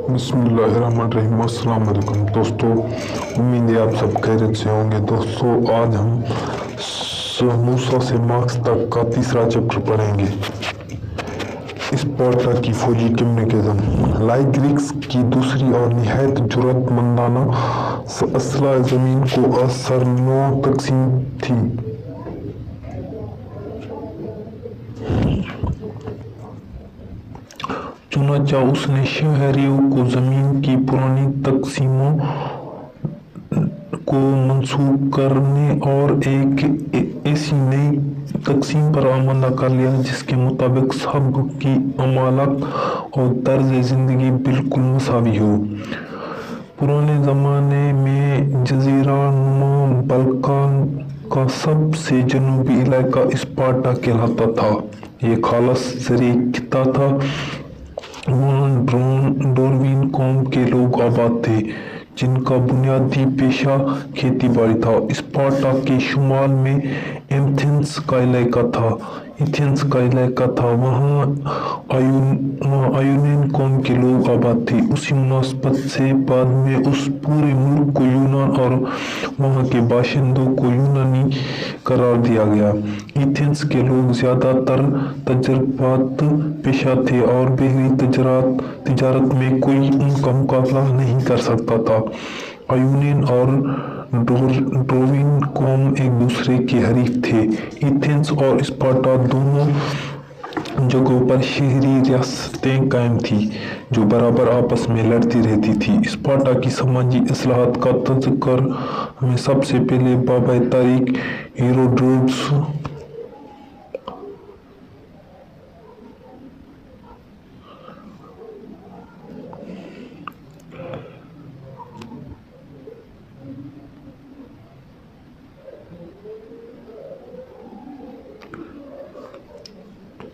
बिस्मिल्लाहिर्रहमानिर्रहीम। अस्सलाम वालेकुम दोस्तों, उम्मीद है आप सब खैरियत से होंगे। दोस्तों, आज हम मूसा से मार्क्स तक का तीसरा चैप्टर पढ़ेंगे। स्पार्टा की फौजी कम्युनिकेशन। लाइग्रिक्स की दूसरी और निहायत जुर्रतमंदाना असला ज़मीन को असर 9 तकसीम थी। चुनांचे उसने शहरियों को जमीन की पुरानी तकसीमों को मंसूख करने और एक ऐसी नई तकसीम पर आमादा कर लिया जिसके मुताबिक सब की अमालत और तर्ज जिंदगी बिल्कुल मसावी हो। पुराने ज़माने में जजीरा नुमा बल्कान का सबसे जनूबी इलाका स्पार्टा कहलाता था। ये खालस ज़री खिता था। वहाँ डोरवीन कौम के लोग आबाद थे जिनका बुनियादी पेशा खेती बाड़ी था। स्पार्टा के शुमाल में एथेंस का इलाका था। वहाँ आयोनियन कौम के लोग आबाद थे। उसी मुनासबत से बाद में उस पूरे मुल्क को यूनान और वहाँ के बाशिंदों को यूनानी करार दिया गया। एथेंस के लोग ज़्यादातर तजरबात पेशा थे और बहरी तिजारत में कोई उनका मुकाबला नहीं कर सकता था। आयोनियन और डोरवीन कौम एक दूसरे के हरीफ थे। एथेंस और स्पार्टा दोनों जगहों पर शहरी रियासतें कायम थी जो बराबर आपस में लड़ती रहती थी। स्पार्टा की समाजी इस्लाहात का तज़किर हमें सबसे पहले बाबा तारीख हेरोडोटस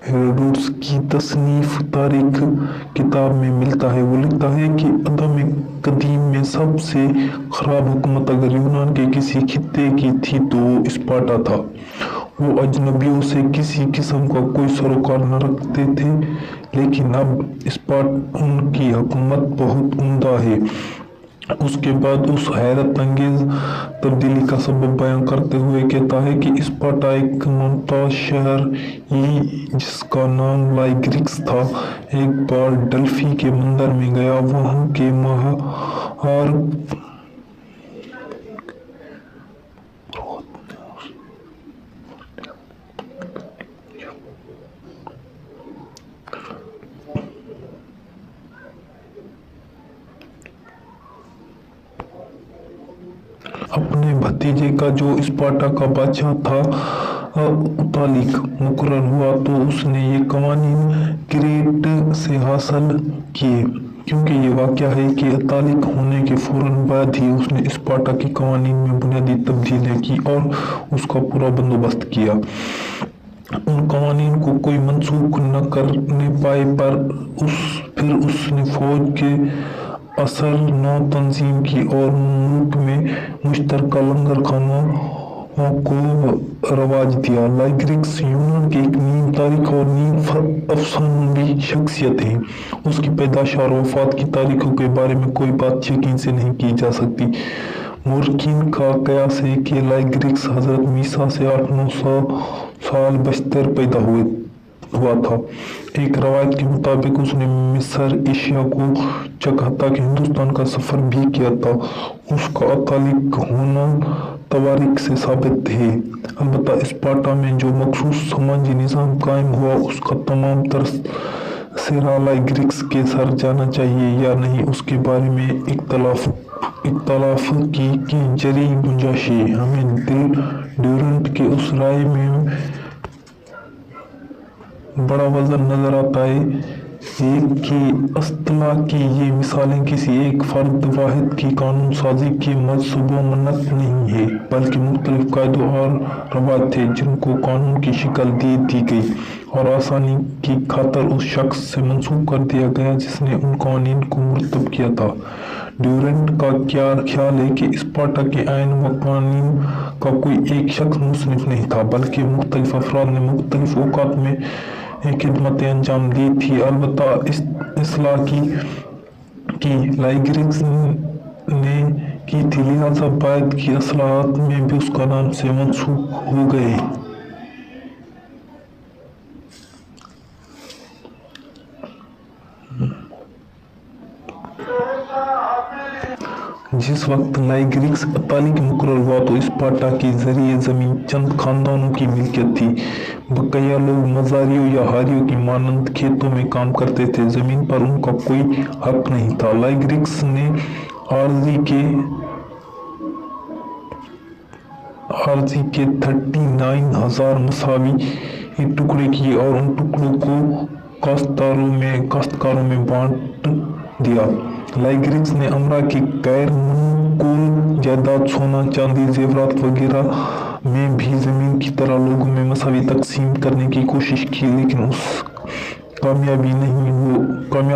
हेरोडोटस की तसनीफ तारीख किताब में मिलता है। वो लिखता है कि अदम कदीम में सबसे खराब हुकूमत अगर यूनान के किसी खित्ते की थी तो वो स्पार्टा था। वो अजनबियों से किसी किस्म का कोई सरोकार न रखते थे, लेकिन अब स्पार्टन की हुकूमत बहुत उम्दा है। उसके बाद उस हैरत अंगेज तब्दीली का सबब बयान करते हुए कहता है कि स्पार्टा एक मुमताज शहर जिसका नाम लाइग्रिक्स था एक बार डेल्फी के मंदिर में गया। वहाँ के महार अपने भतीजे का जो स्पार्टा का बादशाह था उतालिक मुकर्रर हुआ तो उसने ये कवानीन क्रेट से हासिल किए, क्योंकि ये वाक़या है कि अतालिक होने के फौरन बाद ही उसने स्पार्टा की कवानीन में बुनियादी तब्दीलियाँ की और उसका पूरा बंदोबस्त किया। उन कवानीन को कोई मनसूख न करने पाए पर फिर उसने फौज के असर नौ तंजीम की और मुल्क में मुश्तरका लंगर खानों को रवाज दिया। लाइग्रिक्स यूनान की एक नीम तारीख और नीम अफसानवी शख्सियत है। उसकी पैदाश और वफात की तारीखों के बारे में कोई बात यकीन से नहीं की जा सकती। मुर्खीन का कयास है कि लाइग्रिक्स हजरत मीसा से 800-900 साल बश्तर पैदा हुआ था। एक रवायत के मुताबिक उसने मिस्र, एशिया को चखा तक हिंदुस्तान का सफ़र भी किया था। उसका अतालिक होना तवारीख से साबित है। अलबत्ता स्पार्टा में जो मखसूस समाजी निज़ाम कायम हुआ उसका तमाम तर सेरा लाइग्रिक्स के सर जाना चाहिए या नहीं, उसके बारे में इख्तलाफ की जरी गुंजाइश है। हमें ड्यूरेंट के उस राय में बड़ा वजन नजर आता है कि अस्तला की ये मिसालें किसी एक फर्द वाहिद की कानून साजी की मंसूबो मन्नत नहीं है, बल्कि मुख्तलिफ कायदों और रवायत थे जिनको कानून की शक्ल दी गई और आसानी की खातर उस शख्स से मंसूब कर दिया गया जिसने उन कानून को मुरतब किया था। ड्यूरेंट का क्या ख्याल है कि स्पार्टा के आइन व कानून का कोई एक शख्स मुसन्निफ नहीं था, बल्कि मुख्तलिफ अफराद ने मुख्तलिफ औकात में खिदमतें अंजाम दी थी। अलबत्ता इस्लाह की लाइग्रिग्स ने की थी, लिहाजा बाद की असलाहत में भी उसका नाम से मंसूब हो गए। जिस वक्त लाइग्रिग्स तालिक मुकर्रर हुआ तो स्पार्टा के जरिए जमीन चंद खानदानों की मिल्कियत थी। बकिया लोग मजारियों या हारियों की मानंद खेतों में काम करते थे, जमीन पर उनका कोई हक नहीं था। लाइग्रिग्स ने आरजी के 39,000 मसावी टुकड़े किए और उन टुकड़ों को काश्तकारों में बांट दिया। लाइग्रिग्स ने अमरा की गैर मनकूल जायदाद, सोना, चांदी, जेवरात वगैरह में भी जमीन की तरह लोगों में मसावी तकसीम करने की कोशिश की, लेकिन कामयाब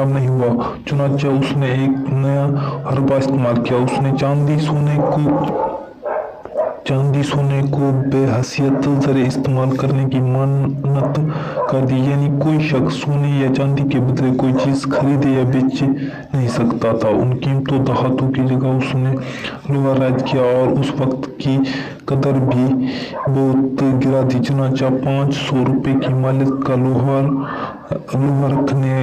नहीं हुआ। चुनांचे उसने एक नया हरबा इस्तेमाल किया। उसने चांदी सोने को बेहैसियत ज़रिए इस्तेमाल करने की मानत कर दी, यानी कोई शख्स सोने या चांदी के बदले कोई चीज़ खरीदे या बेच नहीं सकता था। उन कीमती धातु की जगह उसने लोहा राइज किया और उस वक्त की कदर भी बहुत गिरा दी। चुनांचे 500 रुपये की मालियत का लोहा रखने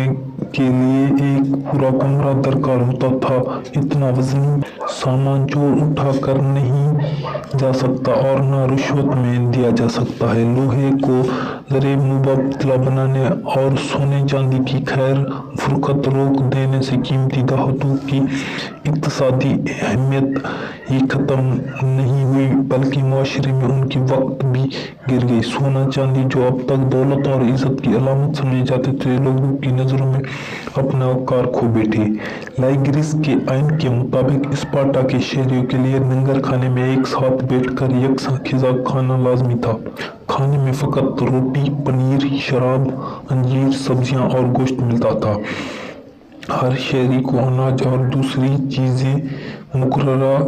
के लिए एक पूरा कमरा दरकार होता था। इतना वजनी सामान जो उठा कर नहीं जा सकता और न रिश्वत में दिया जा सकता है। लोहे को ज़रिए मुबतला बनाने और सोने चांदी की खैर फरोख्त रोक देने से कीमती धातु की इक्तिसादी अहमियत ही ख़त्म नहीं हुई, बल्कि मुआशरे में उनकी वक्त भी गिर गई। सोना चांदी जो अब तक दौलत और इज़्ज़त की अलामत समझे जाते थे, लोगों की नज़रों में अपना वक़ार खो बैठे। लाइग्रिग्स के आइन के मुताबिक स्पार्टा के शहरियों के लिए लंगर खाने में एक साथ बैठकर यकसा ग़िज़ा खाना लाजमी था। खाने में फ़कत रोटी, पनीर, शराब, अंजीर, सब्जियां और गोश्त मिलता था। हर शहरी को अनाज और दूसरी चीज़ें मुकर्ररा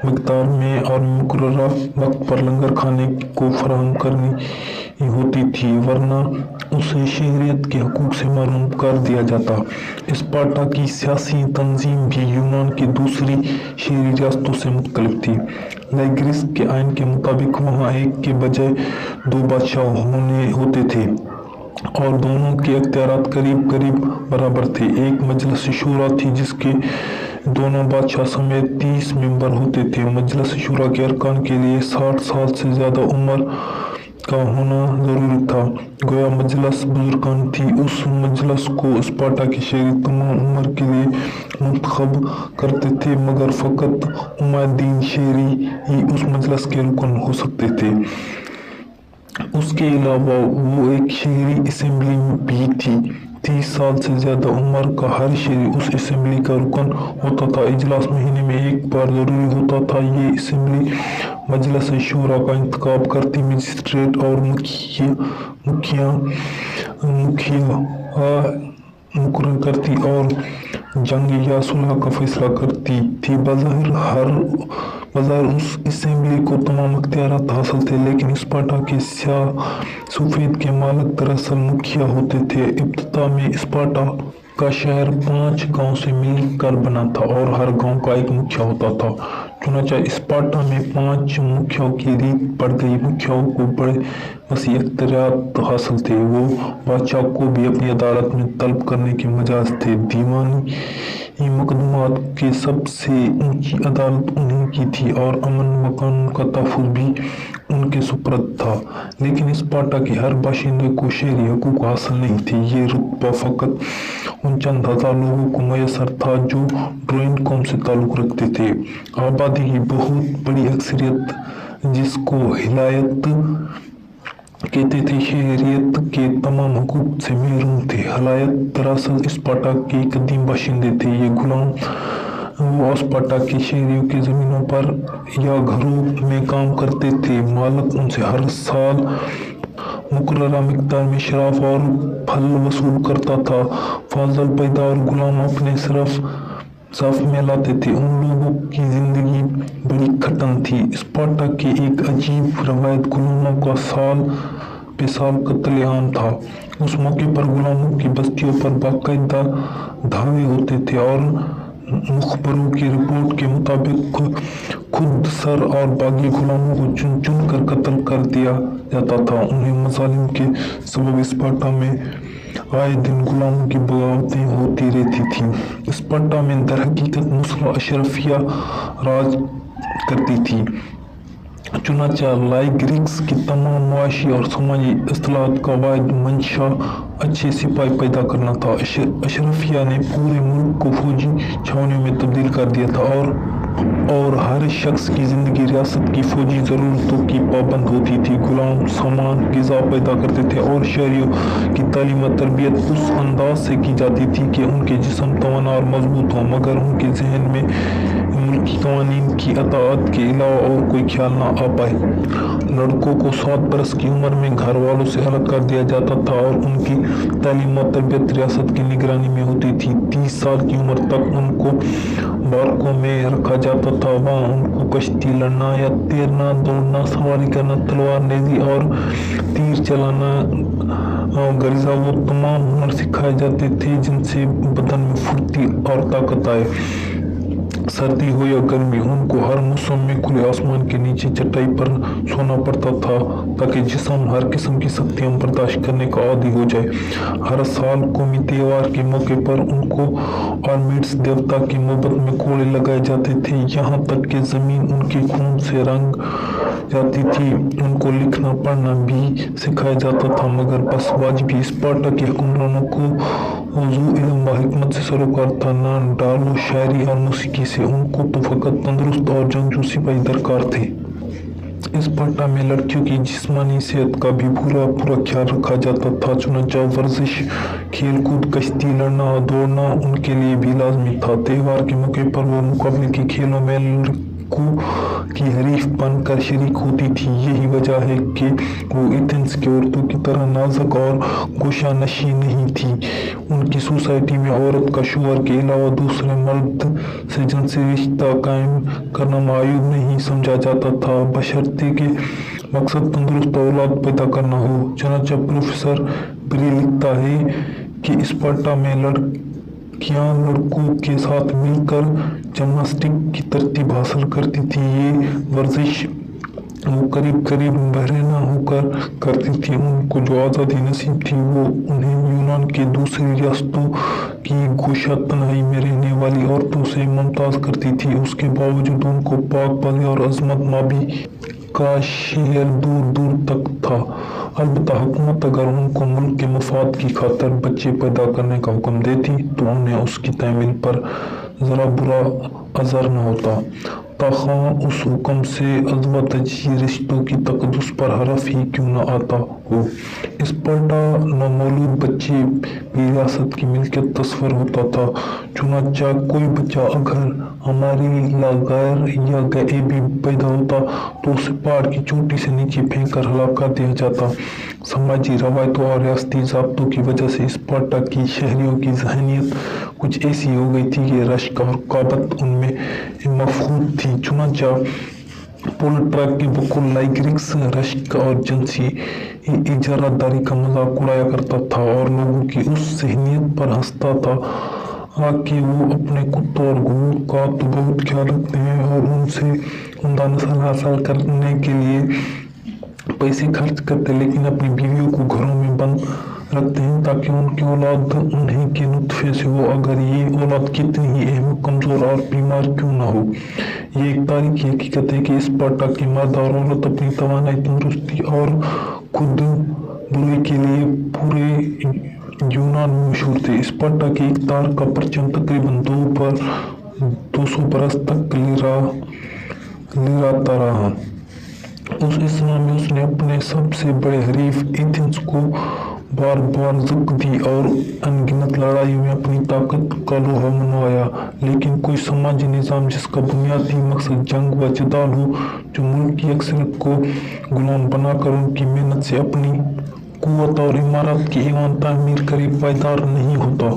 मिक़दार में और मुकर्ररा वक्त पर लंगर खाने को फराहम करनी होती थी, वरना उसे शहरियत के हकूक़ से महरूम कर दिया जाता। स्पार्टा की सियासी तंजीम भी यूनान की दूसरी शहरी रियासतों से मुख्तलिफ थी। लाइग्रिग्स के आइन के मुताबिक वहाँ एक के बजाय 2 बादशाह होते थे और दोनों के इख्तियारात करीब करीब बराबर थे। एक मजलिस शूरा थी जिसके दोनों बादशाह समेत 30 मेंबर होते थे। मजलिस शूरा के अरकान के लिए 60 साल से ज़्यादा उम्र का होना ज़रूरी था। गोया मजलिस बुजुर्गान थी। उस मजलिस को स्पार्टा के शहरी तमाम उम्र के लिए मुंतखब करते थे, मगर फ़कत उम्मतीन शहरी ही उस मजलिस के रुकन हो सकते थे। उसके अलावा वो एक शहरी असेंबली भी थी। 30 साल से ज़्यादा उम्र का हर शहरी उस असेंबली का रुकन होता था। इजलास महीने में एक बार ज़रूरी होता था। ये असेंबली मजलिस शूरा का इंतखाब करती, मजिस्ट्रेट और मुखिया मुकर्रर करती और जंग या सुलह का फैसला करती थी। बज़ाहिर उस असेंबली को तमाम इख्तियारात हासिल थे, लेकिन स्पार्टा के सफ़ेद के मालिक दरअसल मुखिया होते थे। इब्तिदा में स्पार्टा का शहर 5 गांव से मिलकर बना था और हर गांव का एक मुखिया होता था। चुनांचे स्पार्टा में 5 मुखियाओं की रीत पड़ गई। मुखियाओं को बड़े वसी इख्तियारात हासिल थे। वो बादशाह को भी अपनी अदालत में तलब करने के मजाज थे। दीवानी मुकदमात की सबसे ऊंची अदालत उन्हीं की थी और अमन व कानून का तहफ़्फ़ुज़ भी उनके सुपुर्द था। लेकिन स्पार्टा के हर बाशिंदे को शहरी हकूक़ हासिल नहीं थे। ये रुतबा फ़कत उन चंद हज़ार लोगों को मैसर था जो ड्रोइन कौम से ताल्लुक़ रखते थे। आबादी की बहुत बड़ी अक्सरियत, जिसको हिलायत कहते थे, शहरियत के तमाम हकूक़ से महरूम थे। हलायत दरअसल स्पार्टा के कदीम बाशिंदे थे। ये गुलाम वो स्पार्टा के शहरियों की ज़मीनों पर या घरों में काम करते थे। मालिक उनसे हर साल मुकर्ररा मिक़दार में शराब और फल वसूल करता था। फाजल पैदा और गुलाम अपने साफ में लाते थे। उन लोगों की ज़िंदगी बड़ी कठिन थी। स्पार्टा की एक अजीब रवायत गुलामों का साल बेसाल कत्लेआम था। उस मौके पर गुलामों की बस्तियों पर बाकायदा धावे होते थे और मुखबरों की रिपोर्ट के मुताबिक खुद सर और बागी गुलामों को चुन चुन कर कत्ल कर दिया जाता था। उन्हें मजालिम के सबब स्पार्टा में आए दिन गुलामों की बगावतें होती रहती थीं। स्पार्टा में दरहकीकत मुस्लिम अशरफिया राज करती थी। चुनांचे लाइगरिक्स की तमाम मुआशी और समाजी इस्लाहात का वाहिद मंशा अच्छे सिपाही पैदा करना था। अशरफिया ने पूरे मुल्क को फौजी छावनियों में तब्दील कर दिया था और हर शख्स की ज़िंदगी रियासत की फौजी ज़रूरतों की पाबंद होती थी। गुलाम सामान गिज़ा पैदा करते थे और शहरियों की तालीम व तरबियत उस अंदाज से की जाती थी कि उनके जिस्म तवाना और मजबूत हों, मगर उनके जहन में मुल्की कवानीन की अताअत के अलावा और कोई ख्याल ना आ पाए। लड़कों को 7 बरस की उम्र में घर वालों से अलग कर दिया जाता था और उनकी तालीम व तरबियत रियासत की निगरानी में होती थी। 30 साल की उम्र तक उनको बारकों में रखा जाता था। वहाँ उनको कश्ती लड़ना या तैरना, दौड़ना, सवारी करना, तलवार नेजी और तीर चलाना गरिज़ा वो तमाम हुनर सिखाए जाते थे जिनसे बदन में फुर्ती और ताकत आए। सर्दी हो या गर्मी, उनको हर मौसम में खुले आसमान के नीचे चटाई पर सोना पड़ता था ताकि जिस्म हर किस्म की सख्तियाँ बर्दाश्त करने का आदी हो जाए। हर साल कौमी त्योहार के मौके पर उनको ऑर्मिड्स देवता की मोहब्बत में कोड़े लगाए जाते थे, यहाँ तक कि ज़मीन उनके खून से रंग जाती थी। उनको लिखना पढ़ना भी सिखाया जाता था, मगर बस वाजिबी स्पार्टा के हुक्मरानों को वज़ू इल्म व हिकमत से सरोकार था, न डालो शायरी और मौसीकी से। उनको तो फकत तंदुरुस्त और जंगजू सिपाही दरकार थे। स्पार्टा में लड़कियों की जिस्मानी सेहत का भी पूरा ख्याल रखा जाता था। चुनांचे वर्जिश, खेल कूद, कश्ती लड़ना और दौड़ना उनके लिए भी लाजमी था। त्योहार के मौके पर वो मुकाबले के खेलों में लड़कों की हरीफ बनकर शरीक होती थी। यही वजह है कि वो एथेंस की औरतों की तरह नाजुक और गोशा नशी नहीं थी। उनकी सोसाइटी में औरत का शोहर के अलावा दूसरे मर्द से जिनसे रिश्ता कायम करना मायूब नहीं समझा जाता था, बशर्ते के मकसद तंदुरुस्त औलाद पैदा करना हो। चुनांचे प्रोफेसर ब्री लिखता है कि स्पार्टा में लड़कियां लड़कों के साथ मिलकर जिम्नास्टिक की तरतीब हासिल करती थी। ये वर्जिश वो करीब बहरीना होकर करती थी। उनको जो आज़ादी नसीब थी वो उन्हें यूनान के दूसरी रियासतों की गोशा तन्हाई में रहने वाली औरतों से मुमताज़ करती थी। उसके बावजूद उनको पाक बाज़ी और अजमत नाबी का शहर दूर दूर तक था। अलबत्ता हुकूमत अगर उनको मुल्क के मफाद की खातिर बच्चे पैदा करने का हुक्म देती तो उन्हें उसकी तामील पर ज़रा बुरा असर न होता, ताख़ा उस हुक्म से अज़वा तजी रिश्तों की तकद्दुस पर हरफ ही क्यों न आता हो। स्पार्टा नौमौलूद बच्चे भी रियासत की मिल्कियत तस्वर होता था। चुनांचे कोई बच्चा अगर हमारी लागैर या गैबी पैदा होता तो उसे पहाड़ की चोटी से नीचे फेंक कर हलाक कर दिया जाता। समाजी रवायतों और रियासती ज़ाब्तों की वजह से स्पार्टा की शहरियों की ज़हनियत कुछ ऐसी हो गई थी कि रश्क और काबत उनमें मफहूम थी। चुनांचे पोलट्रैक के बकुल लाइगरिक्स रश्क और जिनसी इजारादारी का मजाक उड़ाया करता था और लोगों की उस ज़हनियत पर हंसता था कि वो अपने कुत्तों और घोड़ों का तो बहुत ख्याल रखते हैं और उनसे उम्दा नस्ल हासिल करने के लिए पैसे खर्च करते, लेकिन अपनी बीवियों को घरों में बंद रखते हैं ताकि उनकी औलाद उन्हीं के नुत्फे से हो, अगर ये औलाद कितनी ही अहम, कमज़ोर और बीमार क्यों ना हो। ये एक तारीखी हकीकत है कि स्पार्टा की मर्द और औरत अपनी तवानाई, तंदुरुस्ती और खुद बुराई के लिए पूरे यूनान में मशहूर थे। स्पार्टा की इक़्तिदार का परचम तकरीबन 200 बरस तक लहराता रहा। उस इस्लाम में उसने अपने सबसे बड़े हरीफ एथेंस को बार बार ज़ुक दी और अनगिनत लड़ाइयों में अपनी ताकत का लोहा मनवाया, लेकिन कोई समाजी निज़ाम जिसका बुनियादी मकसद जंग व जदाल हो, जो मुल्क की अक्सरियत को गुलाम बनाकर उनकी मेहनत से अपनी कुव्वत और इमारत की ईमान तामीर करे, पायदार नहीं होता।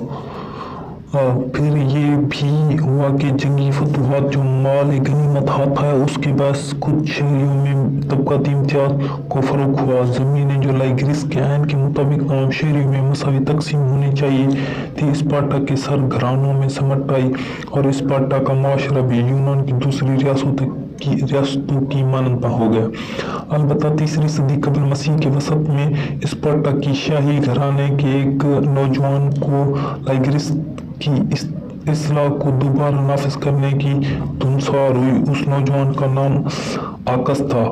फिर ये भी हुआ कि जंगी फतूहात जो माल गनीमत हाथ आया उसके बायस कुछ शहरियों में तबकाती इम्तियाज को फरोग हुआ। ज़मीनें जो लाइग्रिस के आयन के मुताबिक तमाम शहरियों में मसावी तकसीम होनी चाहिए थी स्पार्टा के सरघरानों में समट आई और स्पार्टा का माशरा भी यूनान की दूसरी रियासतों की मानता हो गया। अलबत्ता तीसरी सदी कबल मसीह के वसत में स्पार्टा की शाही घराने के एक नौजवान को लाइग्रिस की इस्लाह को दोबारा नाफिज करने की धुनसार हुई। उस नौजवान का नाम आकस था।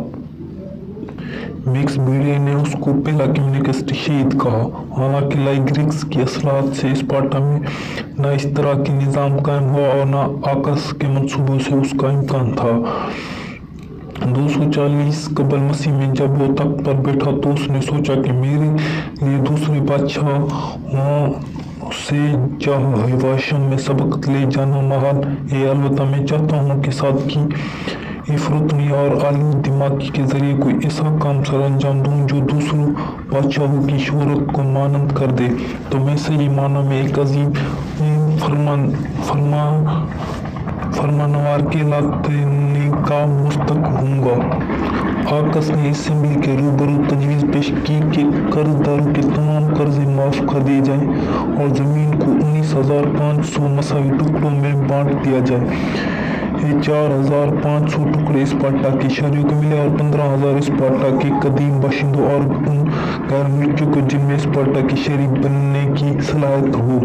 मिक्स बीड़े ने उसको पहला कम्युनिस्ट शहीद कहा। हालांकि लाइग्रिक्स की असलाहत से स्पार्टा में न इस तरह की निज़ाम कायम हुआ और न आकस के मंसूबों से उसका इम्कान था। 240 कबल मसीह में जब वो तख्त पर बैठा तो उसने सोचा कि मेरे लिए दूसरे बादशाहों से हवाशम में सबक ले जाना महाल है। अलबत्ता मैं चाहता हूँ कि सादगी इफरुतनी और आलिम दिमागी के जरिए कोई ऐसा काम सर अंजाम दूँ जो दूसरों बादशाहों की शोहरत को मानंद कर दे। तो मैं सही माना में एक अजीम फरमानवार के लाने का मुस्तक हूँगा। आकस ने असेंबली के रूबरू तजवीज़ पेश की कि कर्जदारों के तमाम कर्जे माफ़ कर दिए जाएं और ज़मीन को 19,500 मसावी टुकड़ों में बांट दिया जाए। ये 4,500 टुकड़े स्पार्टा के शहरियों को मिले और 15,000 स्पार्टा के कदीम बाशिंदों और उन गैर मुल्कियों को जिनमें स्पार्टा के शहरी बनने की सलाहियत हो।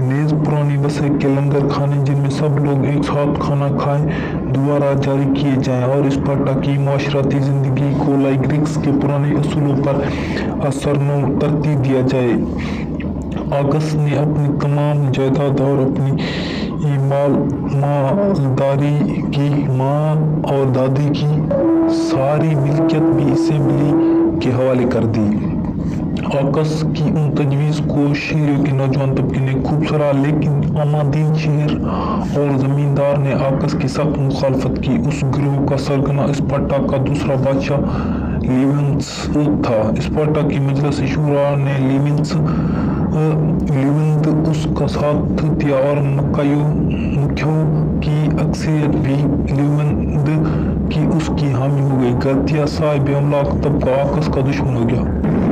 नेज़ पुरानी वसह के लंगर खाने जिनमें सब लोग एक साथ खाना खाएं दोबारा जारी किए जाएं और स्पार्टा की माशराती ज़िंदगी को लाइग्रिक्स के पुराने असूलों पर असरनो तरतीब दिया जाए। आगस ने अपनी तमाम जायदाद और अपनी मालदारी की माँ और दादी की सारी मिल्कियत भी असेंबली के हवाले कर दी। आकस की उन तजवीज़ को शहरियों के नौजवान तबके ने खूब सराहा, लेकिन अमादीन शहर और ज़मींदार ने आकस की सख्त मुखालफत की। उस गिरोह का सरगना स्पार्टा का दूसरा बादशाह लिविंस था। स्पार्टा की मजलिस शूरा ने लिविंद उसका साथ दिया और मुखियों की अक्सरियत भी लिविंद की उसकी हामी हो गई। गर्तिया साहिब अमलाक तबका आकस का दुश्मन हो गया।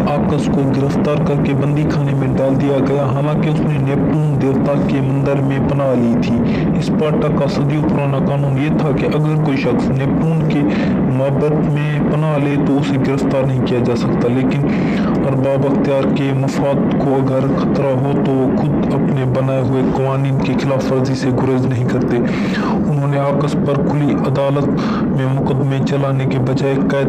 आकस को गिरफ्तार करके बंदी खाने में डाल दिया गया। हालांकि उसने नेपटून देवता के मंदिर में पनाह ली थी। स्पार्टा का सदियों पुराना कानून ये था कि अगर कोई शख्स नेपटून के माबद में पनाह ले तो उसे गिरफ्तार नहीं किया जा सकता, लेकिन अरबाब अख्तियार के मफाद को अगर खतरा हो तो वो खुद अपने बनाए हुए कवानीन की खिलाफ वर्जी से गुरेज नहीं करते। उन्होंने आकस पर खुली अदालत में मुकदमे चलाने के बजाय कैद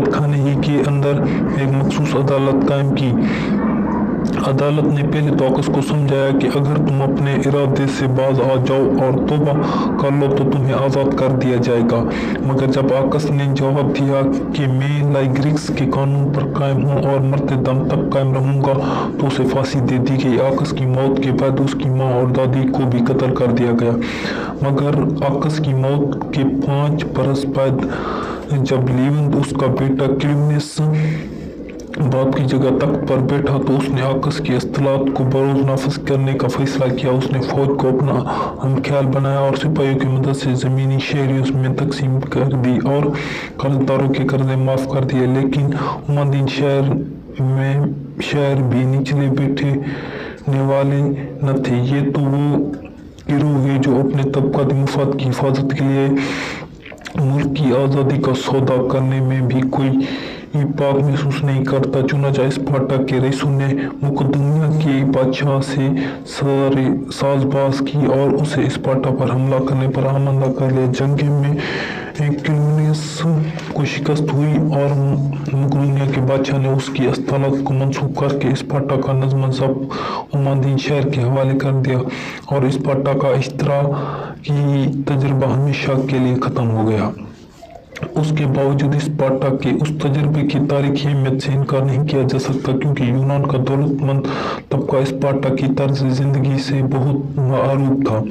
खाने ही के अंदर एक मखसूस अदालत कायम की। अदालत ने पहले तो आकस को समझाया कि अगर तुम अपने इरादे से बाज आ जाओ और तौबा कर लो तो तुम्हें आज़ाद कर दिया जाएगा। मगर जब आकस ने जवाब दिया कि मैं लाइग्रिक्स के कानून पर कायम हूँ और मरते दम तक कायम रहूँगा, तो उसे फांसी दे दी गई। आकस की मौत के बाद उसकी माँ और दादी को भी कत्ल कर दिया गया। मगर आकस की मौत के 5 बरस बाद जब लिविंद उसका बेटा क्लिमेनस बाप की जगह तख्त पर बैठा तो उसने आकस की इस्तिलात को बरोज नाफिज करने का फैसला किया। उसने फौज को अपना हमख्याल बनाया और सिपाहियों की मदद से ज़मीनी शहरियों में तकसीम कर दी और कर्जदारों के कर्जे माफ़ कर दिए। लेकिन उमादीन शहर भी निचले बैठने वाले न थे। ये तो वो गिरोह है जो अपने तबकाती मुफाद की हिफाजत के लिए मुल्क की आज़ादी का सौदा करने में भी कोई पाक महसूस नहीं करता। चुनांचे स्पार्टा के रईसों ने मुकदमिया के बादशाह से साजबाज की और उसे स्पार्टा पर हमला करने पर आमदा कर लिया। जंग में क्लिमेनस को शिकस्त हुई और मुकदमिया के बादशाह ने उसकी अस्तालत को मंसूब करके स्पार्टा का नज़्म ज़ब्त उमादीन शहर के हवाले कर दिया और स्पार्टा का इश्तरा की तजुर्बा हमेशा के लिए ख़त्म हो गया। اس کے باوجود اسپارٹا کے اس تجربے کی تاریخی اہمیت سے انکار نہیں کیا جا سکتا، کیونکہ یونان کا دولت مند طبقہ اسپارٹا کی طرز زندگی سے بہت معروف تھا۔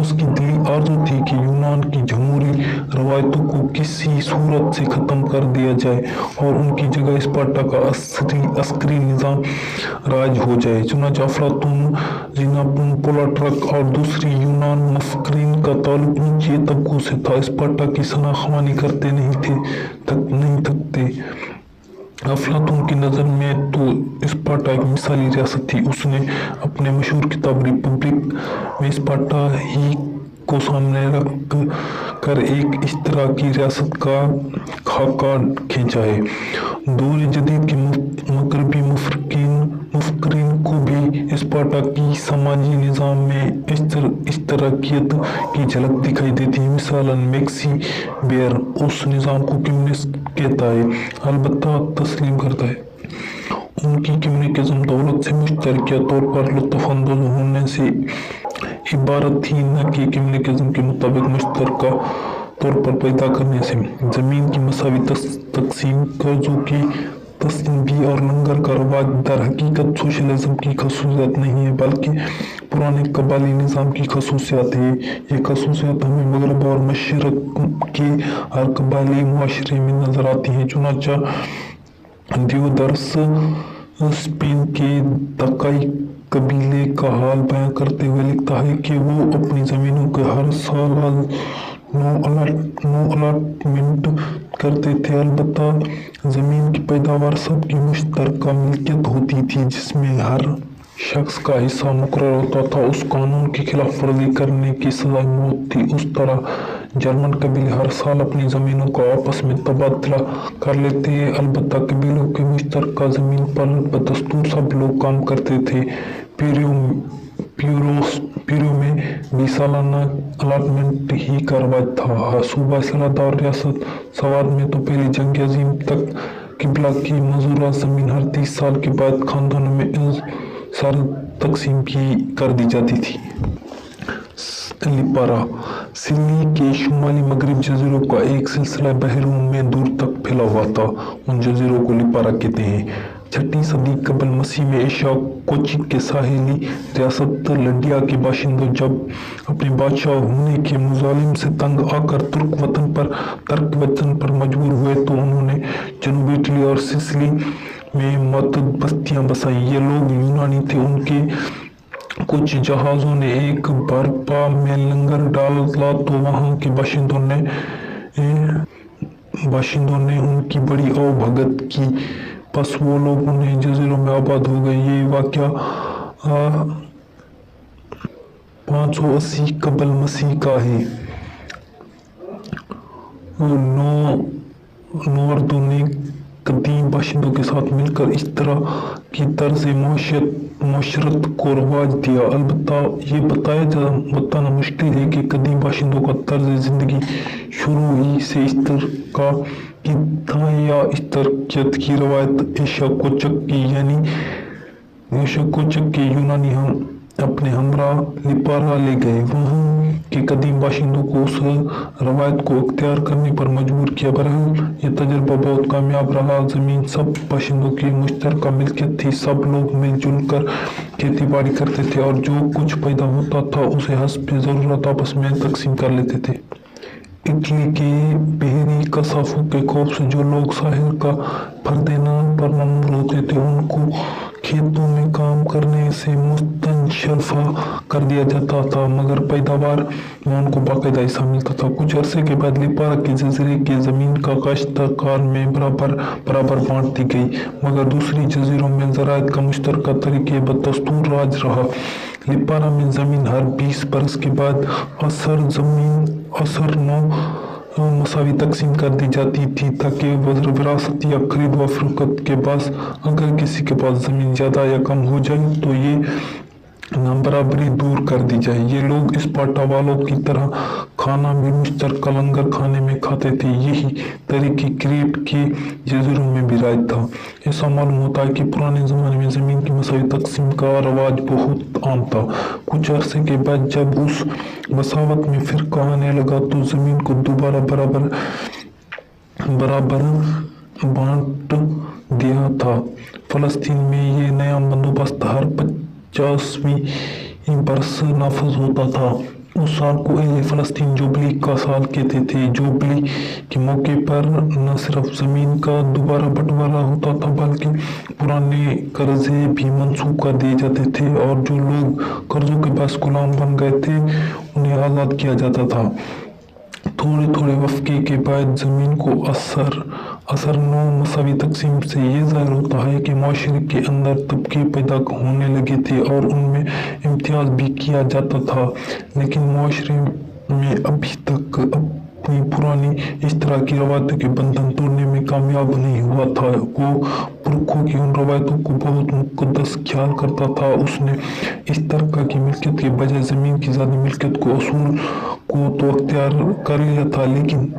اس کی دلی آرزو تھی کہ یونان کی جمہوری روایتوں کو کسی صورت سے ختم کر دیا جائے اور ان کی جگہ اسپارٹا کا عسکری نظام رائج ہو جائے۔ چنانچہ افلاطون، زینون، پلوٹارک اور دوسرے یونان مفکرین کا تعلق نیچے طبقوں سے تھا۔ اسپارٹا کی شناخت خوانی کرتے نہیں تھکتے۔ افلاطون کی نظر میں تو اسپارٹا ایک مثالی ریاست تھی۔ اس نے اپنے مشہور کتاب ریپبلک میں اسپارٹا ہی کو سامنے رکھ کر ایک اشتراکی ریاست کا خاکہ کھینچا ہے۔ دور جدید کے مغربی مفکرین کو بھی اسپارٹا کی سماجی نظام میں اشتراکیت کی جھلک دکھائی دیتی ہے۔ مثلاً میکسی بیئر اس نظام کو کمیونسٹ کہتا ہے، البتہ تسلیم کرتا ہے۔ ان کی کمیونزم دولت سے مشترکہ طور پر لطف اندوز ہونے سے عبارت تھی، نہ کہ کمیونزم کے مطابق مشترکہ طور پر پیدا کرنے سے۔ زمین کی مساوی تقسیم، قرضوں کی تنبیہ اور لنگر کا رواج در حقیقت سوشلزم کی خصوصیات نہیں ہے، بلکہ پرانے قبائلی نظام کی خصوصیات ہے۔ یہ خصوصیات ہمیں مغرب اور مشرق کے ہر قبائلی معاشرے میں نظر آتی ہیں۔ چنانچہ دیودرس اسپین کے داکائی قبیلے کا حال بیان کرتے ہوئے لکھتا ہے کہ وہ اپنی زمینوں کے ہر سال نو الاٹمنٹ کرتے تھے، البتہ زمین کی پیداوار سب کی مشترکہ ملکیت ہوتی تھی، جس میں ہر شخص کا حصہ مقرر ہوتا تھا۔ اس قانون کی خلاف ورزی کرنے کی سزا موت تھی۔ اس طرح جرمن قبیلے ہر سال اپنی زمینوں کا آپس میں تبادلہ کر لیتے، البتہ قبیلوں کی مشترکہ زمین پر بدستور سب لوگ کام کرتے تھے۔ پیرو میں بھی سالانہ الاٹمنٹ ہی کا رواج تھا۔ صوبہ سلادہ اور ریاست سواد میں تو پہلی جنگ عظیم تک قبیلہ کی مزروعہ زمین ہر 30 سال کے بعد خاندانوں میں سر تقسیم کر دی جاتی تھی۔ لپارا سلی کے شمالی مغربی جزیروں کا ایک سلسلہ بحر روم میں دور تک پھیلا ہوا تھا۔ ان جزیروں کو لپارا کہتے ہیں۔ 6 صدی قبل مسیح میں ایشیا کوچک کے ساحلی ریاست لڈیا کے باشندوں جب اپنے بادشاہ ہونے کے مظالم سے تنگ آ کر ترک وطن پر مجبور ہوئے تو انہوں نے جنوبی اٹلی اور سسلی میں متعدد بستیاں بسائیں۔ یہ لوگ یونانی تھے۔ ان کے کچھ جہازوں نے ایک برپا میں لنگر ڈالا تو وہاں کے باشندوں نے ان کی بڑی آؤ بھگت کی، پس وہ لوگ انہیں جزیروں میں آباد ہو گئے۔ یہ واقعہ 580 قبل مسیح کا ہے۔ نوردوں نے قدیم باشندوں کے ساتھ مل کر اس طرح کی طرز معاشرت کو رواج دیا۔ البتہ یہ بتانا مشکل ہے کہ قدیم باشندوں کا طرز زندگی شروع ہی سے اشتراک کی تھا یا اشتراکیت کی روایت ایشیا کوچک کے یونانی اپنے ہمراہ لپارا لے گئے۔ وہاں کے قدیم باشندوں کو اس روایت کو اختیار کرنے پر مجبور کیا۔ بہرحال یہ تجربہ بہت کامیاب رہا۔ زمین سب باشندوں کی مشترکہ ملکیت تھی۔ سب لوگ مل جل کر کھیتی باڑی کرتے تھے اور جو کچھ پیدا ہوتا تھا اسے حسب ضرورت آپس میں تقسیم کر لیتے تھے۔ اٹلی کے بحری کشافوں کے خوف سے جو لوگ ساحل کا پردینا پر مأمور ہوتے تھے ان کو کھیتوں میں کام کرنے سے مستنصرف کر دیا جاتا تھا، مگر پیداوار میں ان کو باقاعدہ حصہ ملتا تھا۔ کچھ عرصے کے بعد لپارا کے جزیرے کی زمین کا کاشتکار میں برابر بانٹ دی گئی، مگر دوسرے جزیروں میں زراعت کا مشترکہ طریقہ بدستور رائج رہا۔ لپارا میں زمین ہر 20 برس کے بعد اثر نو مساوی تقسیم کر دی جاتی تھی تاکہ وراثت یا خرید و فروخت کے باعث اگر کسی کے پاس زمین زیادہ یا کم ہو جائے تو یہ نابرابری دور کر دی جائے۔ یہ لوگ اسپارٹا والوں کی طرح کھانا بھی مشترکہ لنگر کھانے میں کھاتے تھے۔ یہی طریقہ کریٹ کے جزیروں میں بھی رائج تھا۔ ایسا معلوم ہوتا ہے کہ پرانے زمانے میں زمین کی مساوی تقسیم کا رواج بہت عام تھا۔ کچھ عرصے کے بعد جب اس مساوات میں فرق آنے لگا تو زمین کو دوبارہ برابر बराबर बांट दिया था। फलस्तीन में ये नया बंदोबस्त हर 50वीं बरस नाफिज होता था। उस साल को फलस्तीन जुबली का साल कहते थे। जुबली के मौके पर न सिर्फ ज़मीन का दोबारा बंटवारा होता था बल्कि पुराने कर्जे भी मंसूख कर दिए जाते थे और जो लोग कर्जों के पास गुलाम बन गए थे उन्हें आज़ाद किया जाता था। थोड़े थोड़े वक़्त के बाद ज़मीन को असर नो मसावी तकसीम से ये ज़ाहिर होता है कि माशरे के अंदर तबके पैदा होने लगे थे और उनमें इम्तियाज़ भी किया जाता था, लेकिन माशरे में अभी तक अपनी पुरानी इस तरह की रवायतों के बंधन तोड़ने में कामयाब नहीं हुआ था। वो पुरखों की उन रवायतों को बहुत मुक़द्दस ख्याल करता था। उसने इस तरह की मिल्कियत के बजाय ज़मीन की ज़्यादा मिल्कियत को असूल को तो अख्तियार कर लिया था, लेकिन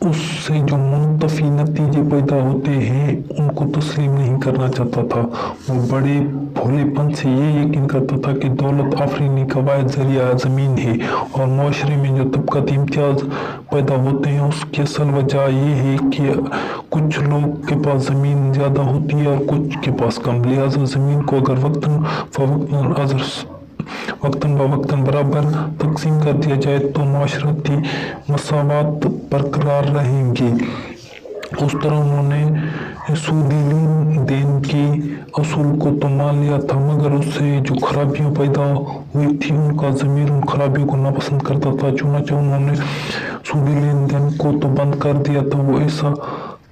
उससे जो मुनतफी नतीजे पैदा होते हैं उनको तस्लीम नहीं करना चाहता था। वो बड़े भोलेपन से ये यकीन करता था कि दौलत आफरीनी कवायद ज़रिया ज़मीन है और माशरे में जो तबक़ाती इम्तियाज़ पैदा होते हैं उसकी असल वजह ये है कि कुछ लोग के पास ज़मीन ज़्यादा होती है और कुछ के पास कम। लिहाजा ज़मीन को अगर वक्तन ब बराबर तकसीम कर दिया जाए तो माशरती मसावत बरकरार रहेंगी। उस तरह उन्होंने सूदी लेन देन की असूल को तो मान लिया था, मगर उससे जो खराबियाँ पैदा हुई थी उनका ज़मीर उन खराबियों को नापसंद करता था। चुनांचे उन्होंने सूदी लेन देन को तो बंद कर दिया था। वो ऐसा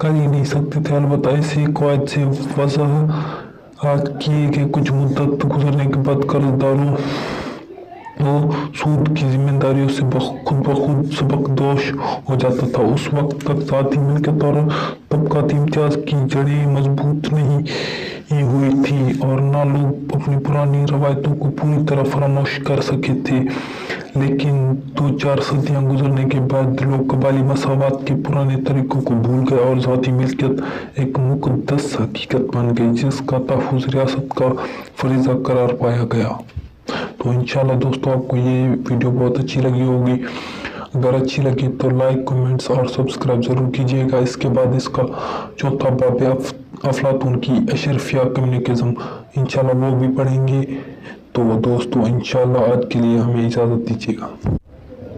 कर ही नहीं सकते थे। अलबत्ता ऐसे कवायद से वजह किए कि कुछ मुद्दत गुजरने के बाद कर्जदारों वो सूद की जिम्मेदारियों से खुद ब खुद सबकदोश हो जाता था। उस वक्त तक ज़ाती मिल्कियत और तबक़ाती इम्तियाज़ की जड़ें मजबूत नहीं हुई थी और ना लोग अपनी पुरानी रवायतों को पूरी तरह फरामोश कर सके थे। लेकिन 2-4 सदियाँ गुजरने के बाद लोग कबायली मसावत के पुराने तरीक़ों को भूल गए और ज़ाती मिल्कियत एक मुक़द्दस हकीकत बन गई जिसका तहफ़्फ़ुज़ रियासत का फरीज़ा करार पाया गया। तो इंशाल्लाह दोस्तों आपको ये वीडियो बहुत अच्छी लगी होगी। अगर अच्छी लगी तो लाइक, कमेंट्स और सब्सक्राइब ज़रूर कीजिएगा। इसके बाद इसका चौथा बाब अफलातून की अशरफिया कम्युनिकेज़म इंशाल्लाह वो भी पढ़ेंगे। तो दोस्तों इंशाल्लाह आज के लिए हमें इजाज़त दीजिएगा।